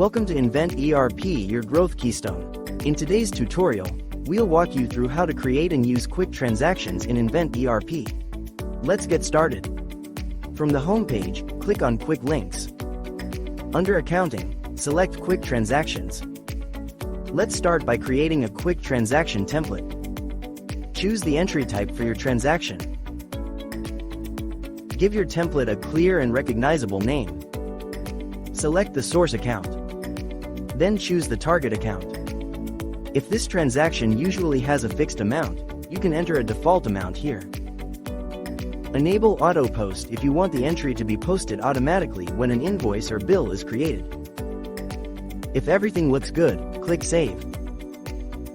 Welcome to Invent ERP, your growth keystone. In today's tutorial, we'll walk you through how to create and use quick transactions in Invent ERP. Let's get started. From the home page, click on Quick Links. Under Accounting, select Quick Transactions. Let's start by creating a quick transaction template. Choose the entry type for your transaction. Give your template a clear and recognizable name. Select the source account. Then choose the target account. If this transaction usually has a fixed amount, you can enter a default amount here. Enable auto post if you want the entry to be posted automatically when an invoice or bill is created. If everything looks good, click Save.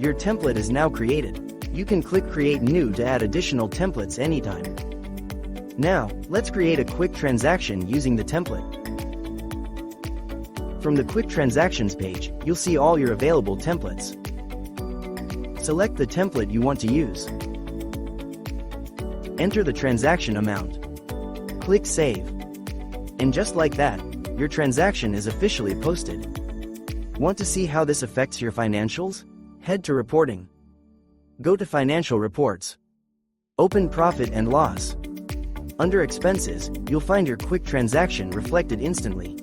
Your template is now created. You can click Create New to add additional templates anytime. Now, let's create a quick transaction using the template. From the Quick Transactions page, you'll see all your available templates. Select the template you want to use. Enter the transaction amount. Click Save. And just like that, your transaction is officially posted. Want to see how this affects your financials? Head to Reporting. Go to Financial Reports. Open Profit and Loss. Under Expenses, you'll find your quick transaction reflected instantly.